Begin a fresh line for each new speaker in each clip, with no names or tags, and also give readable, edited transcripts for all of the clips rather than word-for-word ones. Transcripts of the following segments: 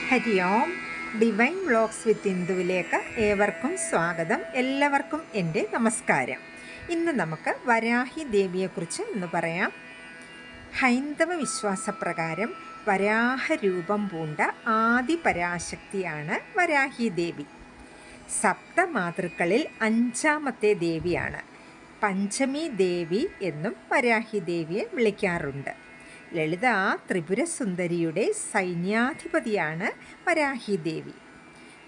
ഹരി ഓം. Divine vlogs വിത്ത് ഇന്ദുവിലേക്ക് ഏവർക്കും സ്വാഗതം. എല്ലാവർക്കും എൻ്റെ നമസ്കാരം. ഇന്ന് നമുക്ക് വരാഹി ദേവിയെക്കുറിച്ച് ഒന്ന് പറയാം. ഹൈന്ദവ വിശ്വാസപ്രകാരം വരാഹ രൂപം പൂണ്ട ആദി പരാശക്തിയാണ് വരാഹി ദേവി. സപ്തമാതൃക്കളിൽ 5ാമത്തെ ദേവിയാണ്. പഞ്ചമി ദേവി എന്നും വരാഹി ദേവിയെ വിളിക്കാറുണ്ട്. ലളിത ത്രിപുരസുന്ദരിയുടെ സൈന്യാധിപതിയാണ് വരാഹി ദേവി.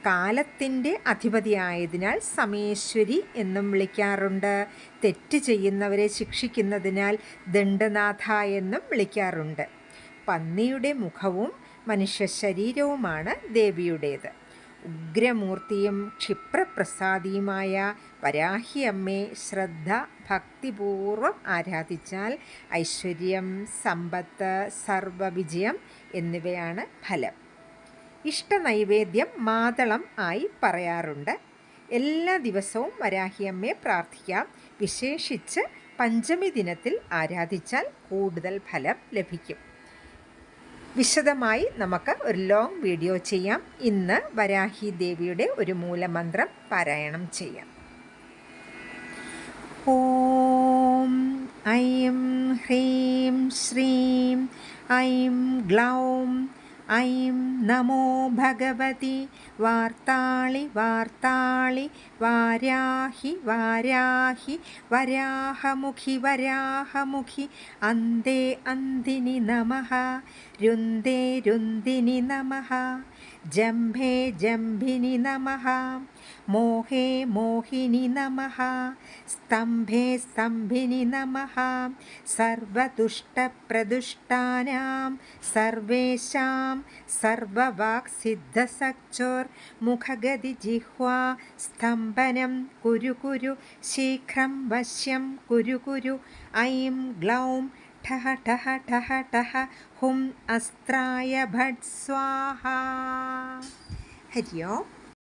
കാലത്തിൻ്റെ അധിപതിയായതിനാൽ സമേശ്വരി എന്നും വിളിക്കാറുണ്ട്. തെറ്റ് ചെയ്യുന്നവരെ ശിക്ഷിക്കുന്നതിനാൽ ദണ്ഡനാഥ എന്നും വിളിക്കാറുണ്ട്. പന്നിയുടെ മുഖവും മനുഷ്യ ശരീരവുമാണ് ദേവിയുടേത്. ഉഗ്രമൂർത്തിയും ക്ഷിപ്രപ്രസാദിയുമായ വരാഹി അമ്മയെ ശ്രദ്ധ ഭക്തിപൂർവ്വം ആരാധിച്ചാൽ ഐശ്വര്യം, സമ്പത്ത്, സർവവിജയം എന്നിവയാണ് ഫലം. ഇഷ്ടനൈവേദ്യം മാതളം ആയി പറയാറുണ്ട്. എല്ലാ ദിവസവും വരാഹി അമ്മയെ പ്രാർത്ഥിക്കാം. വിശേഷിച്ച് പഞ്ചമി ദിനത്തിൽ ആരാധിച്ചാൽ കൂടുതൽ ഫലം ലഭിക്കും. വിശദമായി നമുക്ക് ഒരു ലോങ് വീഡിയോ ചെയ്യാം. ഇന്ന് വരാഹി ദേവിയുടെ ഒരു മൂലമന്ത്രം പാരായണം ചെയ്യാം. ഓം ഐം ഹ്രീം ശ്രീം ഐം ഗ്ലൗം ഐം നമോ ഭഗവതി വാർത്താളി വാർത്താളി വാരാഹി വാരാഹി വരാഹമുഖി വരാഹമുഖി അന്തേ അന്തിനി നമഃ രുന്ദേ രുന്ദിനി നമഃ ജംഭേ ജംഭിനി നമഃ മോഹേ മോഹിനി നമഃ സ്തംഭേ സ്തംഭിനി നമഃ സർവദുഷ്ടപ്രദുഷ്ടാനാം സർവേഷാം സർവവാക്സിദ്ധസക്ചോർ മുഖഗതി ജിഹ്വാ സ്തംഭനം കുരു കുരു ശീഘ്രം വശ്യം കുരു കുരു ഐം ഗ്ലൗം ഠഹ ഠഹ ഠഹ ഠഹ ഹും അസ്ത്രായ ഭട്ട് സ്വാഹ. ഹരി ഓം.